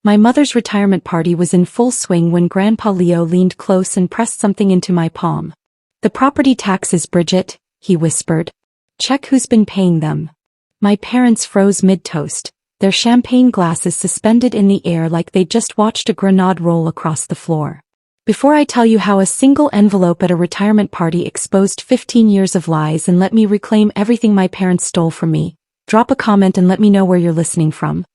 My mother's retirement party was in full swing when Grandpa Leo leaned close and pressed something into my palm. "The property taxes, Bridget," he whispered. "Check who's been paying them." My parents froze mid-toast, their champagne glasses suspended in the air like they'd just watched a grenade roll across the floor. Before I tell you how a single envelope at a retirement party exposed 15 years of lies and let me reclaim everything my parents stole from me, drop a comment and let me know where you're listening from.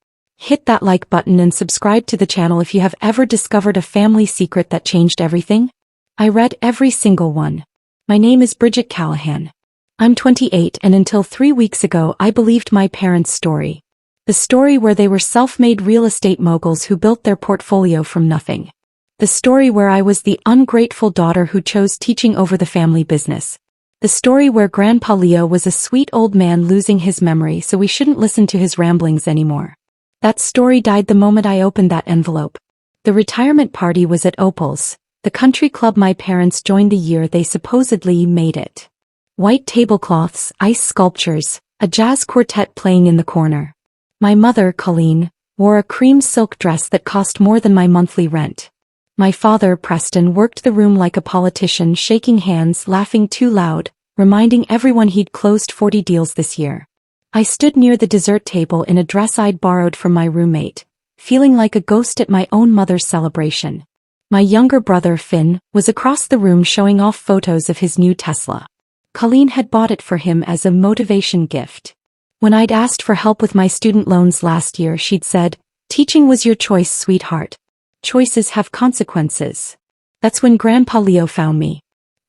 Hit that like button and subscribe to the channel if you have ever discovered a family secret that changed everything. I read every single one. My name is Bridget Callahan. I'm 28 and until 3 weeks ago I believed my parents' story. The story where they were self-made real estate moguls who built their portfolio from nothing. The story where I was the ungrateful daughter who chose teaching over the family business. The story where Grandpa Leo was a sweet old man losing his memory so we shouldn't listen to his ramblings anymore. That story died the moment I opened that envelope. The retirement party was at Opal's, the country club my parents joined the year they supposedly made it. White tablecloths, ice sculptures, a jazz quartet playing in the corner. My mother, Colleen, wore a cream silk dress that cost more than my monthly rent. My father, Preston, worked the room like a politician, shaking hands, laughing too loud, reminding everyone he'd closed 40 deals this year. I stood near the dessert table in a dress I'd borrowed from my roommate, feeling like a ghost at my own mother's celebration. My younger brother, Finn, was across the room showing off photos of his new Tesla. Colleen had bought it for him as a motivation gift. When I'd asked for help with my student loans last year, she'd said, "Teaching was your choice, sweetheart. Choices have consequences." That's when Grandpa Leo found me.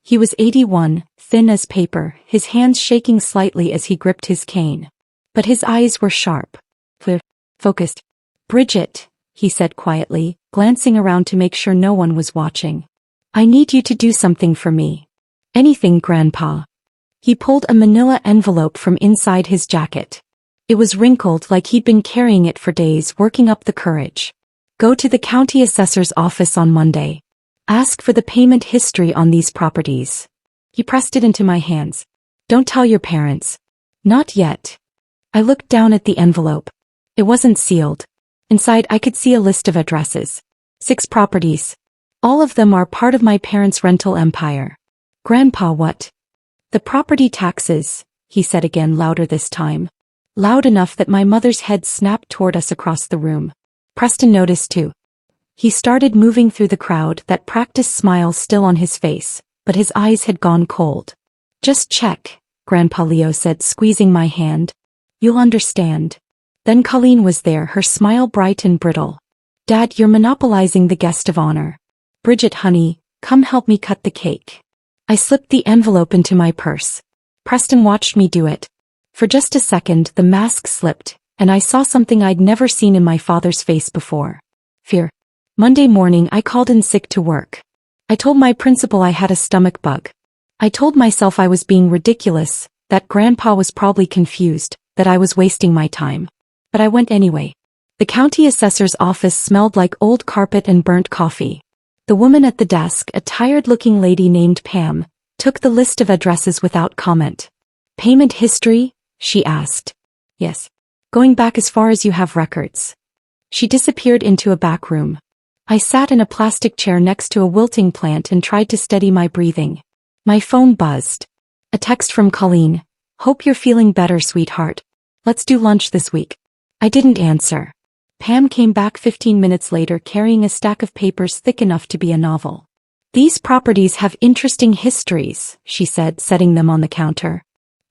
He was 81, thin as paper, his hands shaking slightly as he gripped his cane. But his eyes were sharp. Focused. "Bridget," he said quietly, glancing around to make sure no one was watching. "I need you to do something for me." "Anything, Grandpa." He pulled a manila envelope from inside his jacket. It was wrinkled like he'd been carrying it for days, working up the courage. "Go to the county assessor's office on Monday. Ask for the payment history on these properties." He pressed it into my hands. "Don't tell your parents." "Not yet." I looked down at the envelope. It wasn't sealed. Inside I could see a list of addresses. 6 properties. All of them are part of my parents' rental empire. "Grandpa, what?" "The property taxes," he said again, louder this time. Loud enough that my mother's head snapped toward us across the room. Preston noticed too. He started moving through the crowd, that practiced smile still on his face, but his eyes had gone cold. "Just check," Grandpa Leo said, squeezing my hand. "You'll understand." Then Colleen was there, her smile bright and brittle. "Dad, you're monopolizing the guest of honor. Bridget, honey, come help me cut the cake." I slipped the envelope into my purse. Preston watched me do it. For just a second the mask slipped, and I saw something I'd never seen in my father's face before. Fear. Monday morning I called in sick to work. I told my principal I had a stomach bug. I told myself I was being ridiculous, that Grandpa was probably confused, that I was wasting my time. But I went anyway. The county assessor's office smelled like old carpet and burnt coffee. The woman at the desk, a tired-looking lady named Pam, took the list of addresses without comment. "Payment history?" she asked. "Yes. Going back as far as you have records." She disappeared into a back room. I sat in a plastic chair next to a wilting plant and tried to steady my breathing. My phone buzzed. A text from Colleen. "Hope you're feeling better, sweetheart. Let's do lunch this week." I didn't answer. Pam came back 15 minutes later carrying a stack of papers thick enough to be a novel. "These properties have interesting histories," she said, setting them on the counter.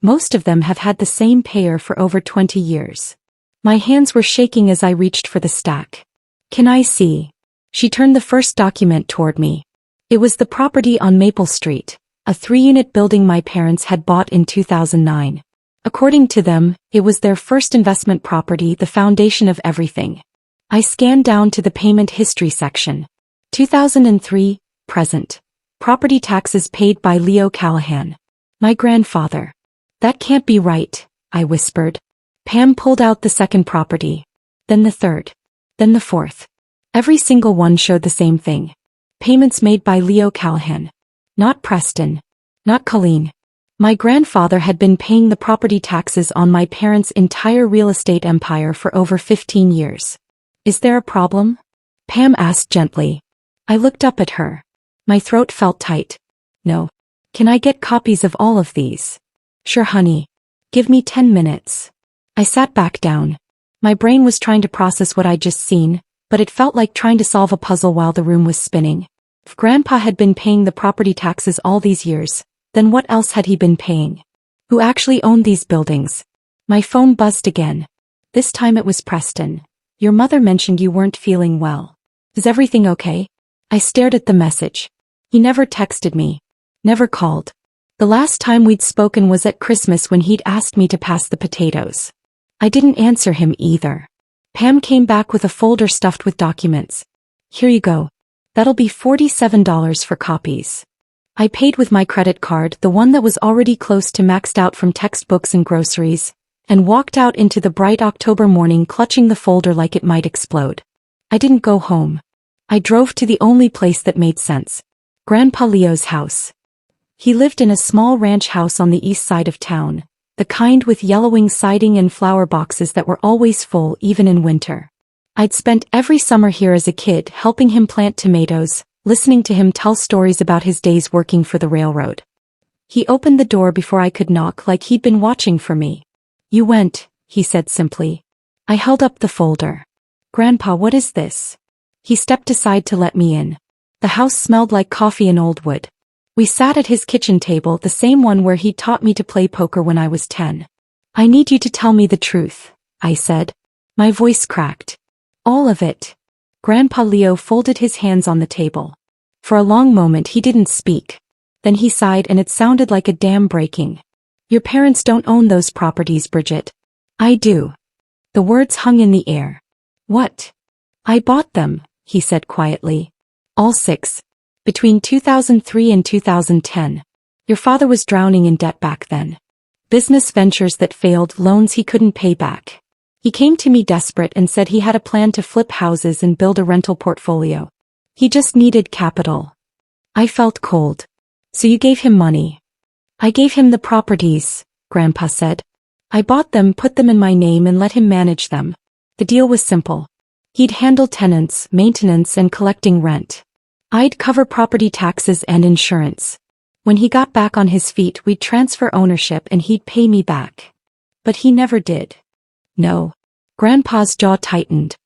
"Most of them have had the same payer for over 20 years. My hands were shaking as I reached for the stack. "Can I see?" She turned the first document toward me. It was the property on Maple Street, a 3-unit building my parents had bought in 2009. According to them, it was their first investment property, the foundation of everything. I scanned down to the payment history section. 2003, present. Property taxes paid by Leo Callahan. My grandfather. "That can't be right," I whispered. Pam pulled out the second property. Then the third. Then the fourth. Every single one showed the same thing. Payments made by Leo Callahan. Not Preston. Not Colleen. My grandfather had been paying the property taxes on my parents' entire real estate empire for over 15 years. Is there a problem? Pam asked gently. I looked up at her. My throat felt tight. No. Can I get copies of all of these? Sure, honey. Give me 10 minutes. I sat back down. My brain was trying to process what I'd just seen, but it felt like trying to solve a puzzle while the room was spinning. If Grandpa had been paying the property taxes all these years, then what else had he been paying? Who actually owned these buildings? My phone buzzed again. This time it was Preston. Your mother mentioned you weren't feeling well. Is everything okay? I stared at the message. He never texted me. Never called. The last time we'd spoken was at Christmas when he'd asked me to pass the potatoes. I didn't answer him either. Pam came back with a folder stuffed with documents. Here you go. That'll be $47 for copies. I paid with my credit card, the one that was already close to maxed out from textbooks and groceries, and walked out into the bright October morning clutching the folder like it might explode. I didn't go home. I drove to the only place that made sense. Grandpa Leo's house. He lived in a small ranch house on the east side of town, the kind with yellowing siding and flower boxes that were always full even in winter. I'd spent every summer here as a kid helping him plant tomatoes, listening to him tell stories about his days working for the railroad. He opened the door before I could knock like he'd been watching for me. You went, he said simply. I held up the folder. Grandpa, what is this? He stepped aside to let me in. The house smelled like coffee and old wood. We sat at his kitchen table, the same one where he'd taught me to play poker when I was 10. I need you to tell me the truth, I said. My voice cracked. All of it. Grandpa Leo folded his hands on the table. For a long moment he didn't speak. Then he sighed and it sounded like a dam breaking. Your parents don't own those properties, Bridget. I do. The words hung in the air. What? I bought them, he said quietly. All 6. Between 2003 and 2010. Your father was drowning in debt back then. Business ventures that failed, loans he couldn't pay back. He came to me desperate and said he had a plan to flip houses and build a rental portfolio. He just needed capital. I felt cold. So you gave him money? I gave him the properties, Grandpa said. I bought them, put them in my name and let him manage them. The deal was simple. He'd handle tenants, maintenance and collecting rent. I'd cover property taxes and insurance. When he got back on his feet, we'd transfer ownership and he'd pay me back. But he never did. No. Grandpa's jaw tightened.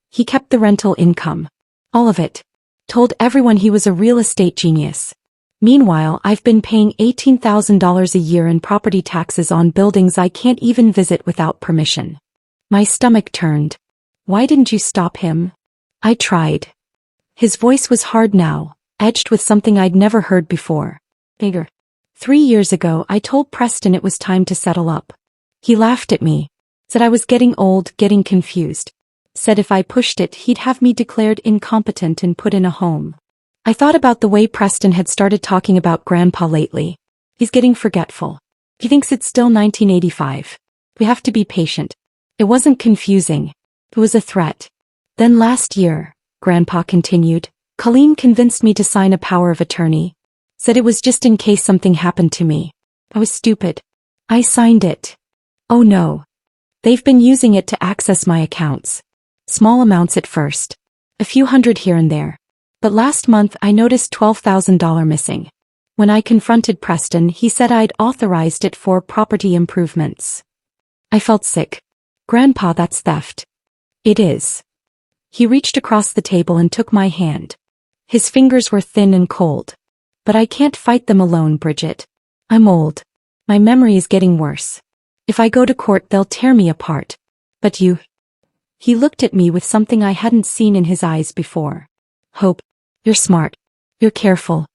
He kept the rental income. All of it. Told everyone he was a real estate genius. Meanwhile, I've been paying $18,000 a year in property taxes on buildings I can't even visit without permission. My stomach turned. Why didn't you stop him? I tried. His voice was hard now, edged with something I'd never heard before. Bigger. 3 years ago, I told Preston it was time to settle up. He laughed at me. Said I was getting old, getting confused. Said if I pushed it, he'd have me declared incompetent and put in a home. I thought about the way Preston had started talking about Grandpa lately. He's getting forgetful. He thinks it's still 1985. We have to be patient. It wasn't confusing. It was a threat. Then last year, Grandpa continued, Colleen convinced me to sign a power of attorney. Said it was just in case something happened to me. I was stupid. I signed it. Oh no. They've been using it to access my accounts. Small amounts at first. A few hundred here and there. But last month I noticed $12,000 missing. When I confronted Preston, he said I'd authorized it for property improvements. I felt sick. Grandpa, that's theft. It is. He reached across the table and took my hand. His fingers were thin and cold. But I can't fight them alone, Bridget. I'm old. My memory is getting worse. If I go to court, they'll tear me apart. But you... He looked at me with something I hadn't seen in his eyes before. Hope, you're smart. You're careful.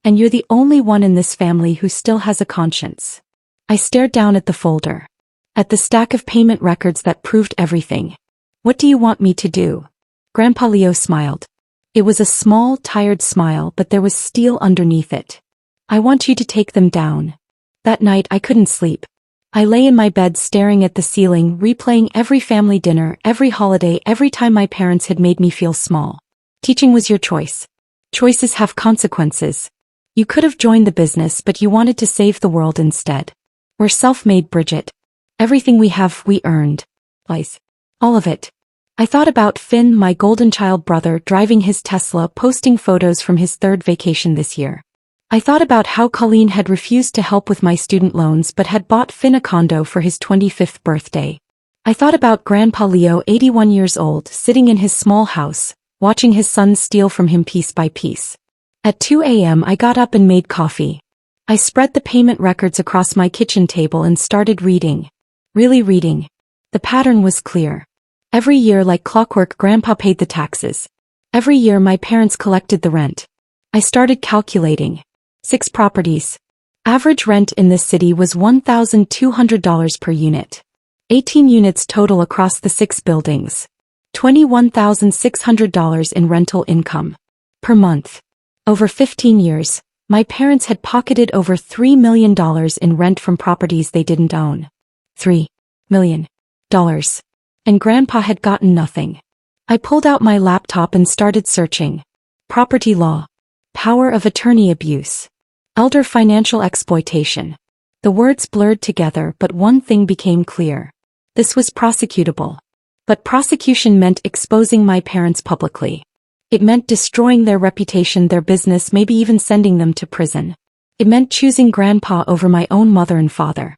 And you're the only one in this family who still has a conscience. I stared down at the folder. At the stack of payment records that proved everything. What do you want me to do? Grandpa Leo smiled. It was a small, tired smile, but there was steel underneath it. I want you to take them down. That night I couldn't sleep. I lay in my bed staring at the ceiling, replaying every family dinner, every holiday, every time my parents had made me feel small. Teaching was your choice. Choices have consequences. You could have joined the business, but you wanted to save the world instead. We're self-made, Bridget. Everything we have, we earned. Lies. All of it. I thought about Finn, my golden child brother, driving his Tesla, posting photos from his third vacation this year. I thought about how Colleen had refused to help with my student loans but had bought Finn a condo for his 25th birthday. I thought about Grandpa Leo, 81 years old, sitting in his small house, watching his sons steal from him piece by piece. At 2 a.m. I got up and made coffee. I spread the payment records across my kitchen table and started reading. Really reading. The pattern was clear. Every year, like clockwork, Grandpa paid the taxes. Every year my parents collected the rent. I started calculating. 6 properties. Average rent in this city was $1,200 per unit. 18 units total across the 6 buildings. $21,600 in rental income per month. Over 15 years, my parents had pocketed over $3 million in rent from properties they didn't own. $3 million. And Grandpa had gotten nothing. I pulled out my laptop and started searching. Property law. Power of attorney abuse. Elder financial exploitation. The words blurred together, but one thing became clear. This was prosecutable. But prosecution meant exposing my parents publicly. It meant destroying their reputation, their business, maybe even sending them to prison. It meant choosing Grandpa over my own mother and father.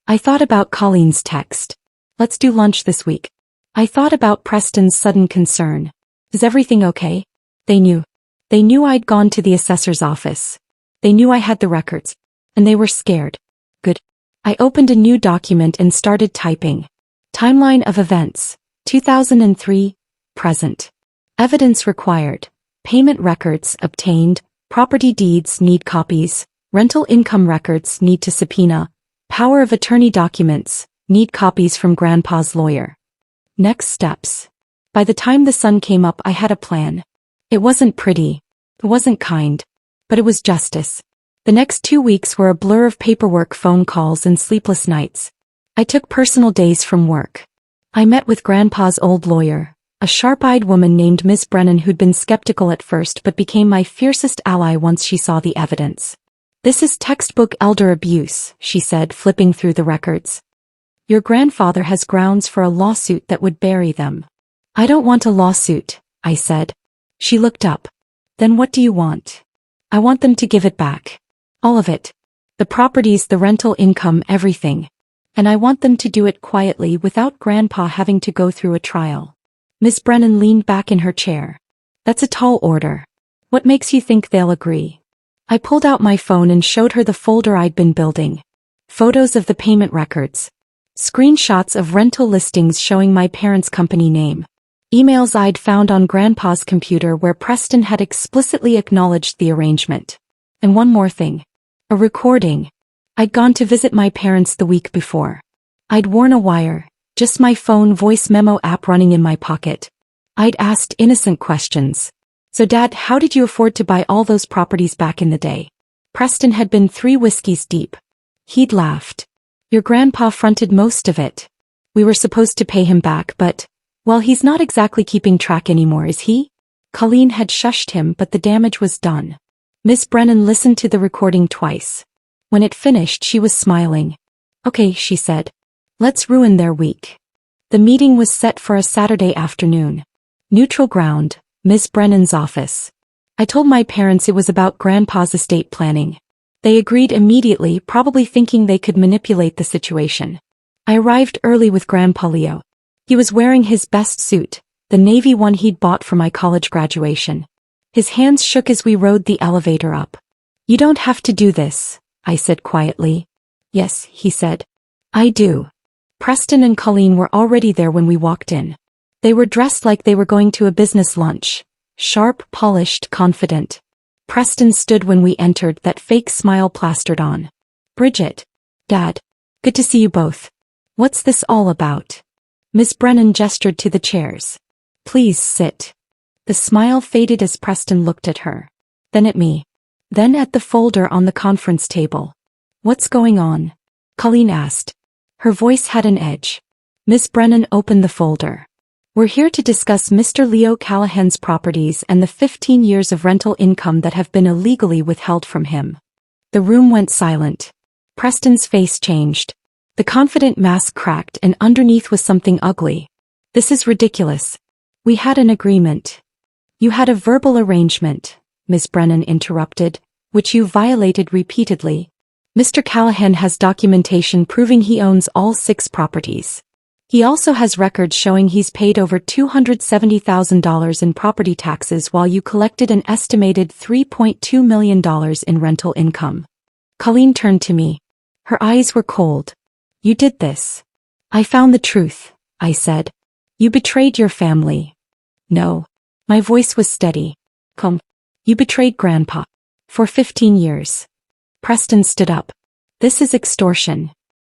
I thought about Colleen's text. Let's do lunch this week. I thought about Preston's sudden concern. Is everything okay? They knew. They knew I'd gone to the assessor's office. They knew I had the records. And they were scared. Good. I opened a new document and started typing. Timeline of events. 2003. Present. Evidence required. Payment records obtained. Property deeds need copies. Rental income records need to subpoena. Power of attorney documents need copies from Grandpa's lawyer. Next steps. By the time the sun came up, I had a plan. It wasn't pretty. It wasn't kind. But it was justice. The next 2 weeks were a blur of paperwork, phone calls, and sleepless nights. I took personal days from work. I met with Grandpa's old lawyer, a sharp-eyed woman named Miss Brennan who'd been skeptical at first but became my fiercest ally once she saw the evidence. This is textbook elder abuse, she said, flipping through the records. Your grandfather has grounds for a lawsuit that would bury them. I don't want a lawsuit, I said. She looked up. Then what do you want? I want them to give it back. All of it. The properties, the rental income, everything. And I want them to do it quietly without Grandpa having to go through a trial. Miss Brennan leaned back in her chair. That's a tall order. What makes you think they'll agree? I pulled out my phone and showed her the folder I'd been building. Photos of the payment records. Screenshots of rental listings showing my parents' company name. Emails I'd found on Grandpa's computer where Preston had explicitly acknowledged the arrangement. And one more thing. A recording. I'd gone to visit my parents the week before. I'd worn a wire, just my phone voice memo app running in my pocket. I'd asked innocent questions. So Dad, how did you afford to buy all those properties back in the day? Preston had been 3 whiskeys deep. He'd laughed. Your grandpa fronted most of it. We were supposed to pay him back, but, well, he's not exactly keeping track anymore, is he? Colleen had shushed him, but the damage was done. Miss Brennan listened to the recording twice. When it finished, she was smiling. Okay, she said. Let's ruin their week. The meeting was set for a Saturday afternoon. Neutral ground, Miss Brennan's office. I told my parents it was about Grandpa's estate planning. They agreed immediately, probably thinking they could manipulate the situation. I arrived early with Grandpa Leo. He was wearing his best suit, the navy one he'd bought for my college graduation. His hands shook as we rode the elevator up. You don't have to do this, I said quietly. Yes, he said. I do. Preston and Colleen were already there when we walked in. They were dressed like they were going to a business lunch. Sharp, polished, confident. Preston stood when we entered, that fake smile plastered on. Bridget. Dad. Good to see you both. What's this all about? Miss Brennan gestured to the chairs. Please sit. The smile faded as Preston looked at her. Then at me. Then at the folder on the conference table. What's going on? Colleen asked. Her voice had an edge. Miss Brennan opened the folder. We're here to discuss Mr. Leo Callahan's properties and the 15 years of rental income that have been illegally withheld from him. The room went silent. Preston's face changed. The confident mask cracked and underneath was something ugly. This is ridiculous, We had an agreement. You had a verbal arrangement, Ms. Brennan interrupted, which you violated repeatedly. Mr. Callahan has documentation proving he owns all 6 properties. He also has records showing he's paid over $270,000 in property taxes while you collected an estimated $3.2 million in rental income. Colleen turned to me. Her eyes were cold. You did this. I found the truth, I said. You betrayed your family. No. My voice was steady. Come. You betrayed Grandpa. For 15 years. Preston stood up. This is extortion.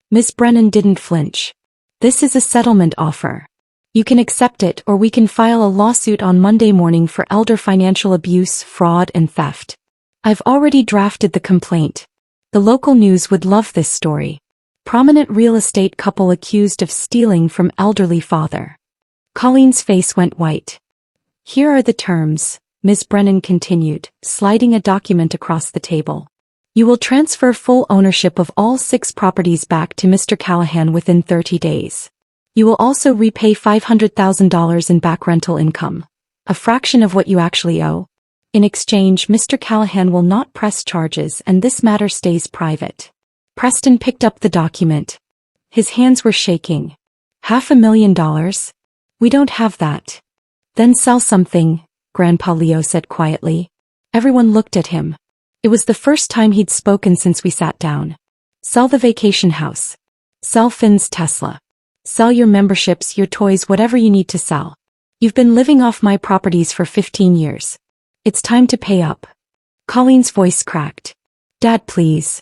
Ms. Brennan didn't flinch. This is a settlement offer. You can accept it or we can file a lawsuit on Monday morning for elder financial abuse, fraud, and theft. I've already drafted the complaint. The local news would love this story. Prominent real estate couple accused of stealing from elderly father. Colleen's face went white. Here are the terms, Ms. Brennan continued, sliding a document across the table. You will transfer full ownership of all 6 properties back to Mr. Callahan within 30 days. You will also repay $500,000 in back rental income, a fraction of what you actually owe. In exchange, Mr. Callahan will not press charges and this matter stays private. Preston picked up the document. His hands were shaking. $500,000? We don't have that. Then sell something, Grandpa Leo said quietly. Everyone looked at him. It was the first time he'd spoken since we sat down. Sell the vacation house. Sell Finn's Tesla. Sell your memberships, your toys, whatever you need to sell. You've been living off my properties for 15 years. It's time to pay up. Colleen's voice cracked. Dad, please.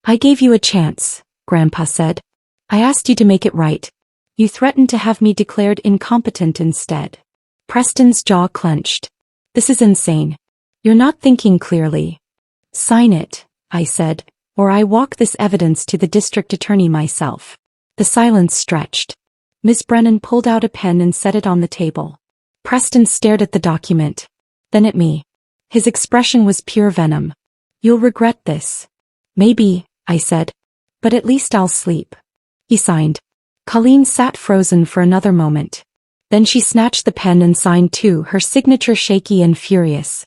I gave you a chance, Grandpa said. I asked you to make it right. You threatened to have me declared incompetent instead. Preston's jaw clenched. This is insane. You're not thinking clearly. Sign it, I said, or I walk this evidence to the district attorney myself. The silence stretched. Ms. Brennan pulled out a pen and set it on the table. Preston stared at the document. Then at me. His expression was pure venom. You'll regret this. Maybe, I said. But at least I'll sleep. He signed. Colleen sat frozen for another moment. Then she snatched the pen and signed too, her signature shaky and furious.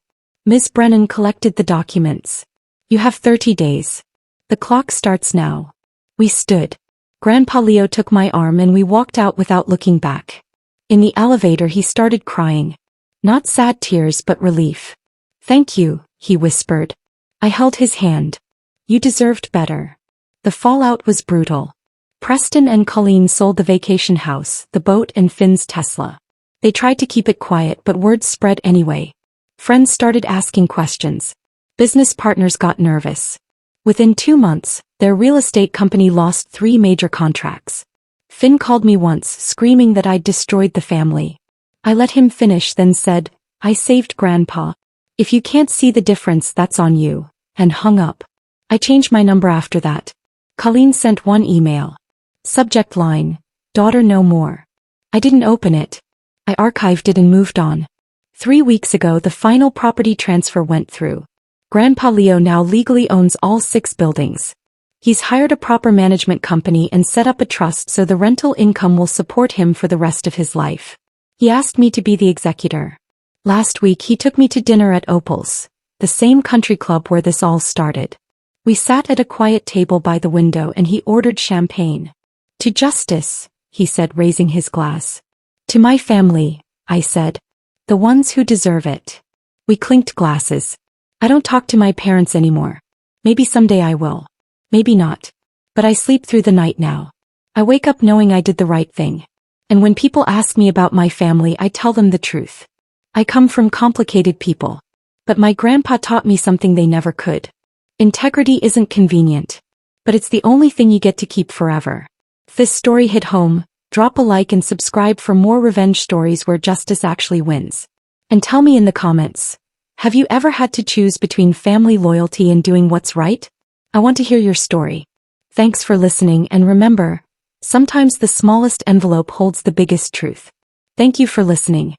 Ms. Brennan collected the documents. You have 30 days. The clock starts now. We stood. Grandpa Leo took my arm and we walked out without looking back. In the elevator he started crying. Not sad tears but relief. Thank you, he whispered. I held his hand. You deserved better. The fallout was brutal. Preston and Colleen sold the vacation house, the boat and Finn's Tesla. They tried to keep it quiet but word spread anyway. Friends started asking questions. Business partners got nervous. Within 2 months, their real estate company lost 3 major contracts. Finn called me once, screaming that I'd destroyed the family. I let him finish then said, I saved Grandpa. If you can't see the difference, that's on you, and hung up. I changed my number after that. Colleen sent one email. Subject line, daughter no more. I didn't open it. I archived it and moved on. 3 weeks ago the final property transfer went through. Grandpa Leo now legally owns all 6 buildings. He's hired a proper management company and set up a trust so the rental income will support him for the rest of his life. He asked me to be the executor. Last week he took me to dinner at Opal's, the same country club where this all started. We sat at a quiet table by the window and he ordered champagne. To justice, he said, raising his glass. To my family, I said. The ones who deserve it. We clinked glasses. I don't talk to my parents anymore. Maybe someday I will. Maybe not. But I sleep through the night now. I wake up knowing I did the right thing. And when people ask me about my family, I tell them the truth. I come from complicated people. But my grandpa taught me something they never could. Integrity isn't convenient. But it's the only thing you get to keep forever. If this story hit home, drop a like and subscribe for more revenge stories where justice actually wins. And tell me in the comments, have you ever had to choose between family loyalty and doing what's right? I want to hear your story. Thanks for listening and remember, sometimes the smallest envelope holds the biggest truth. Thank you for listening.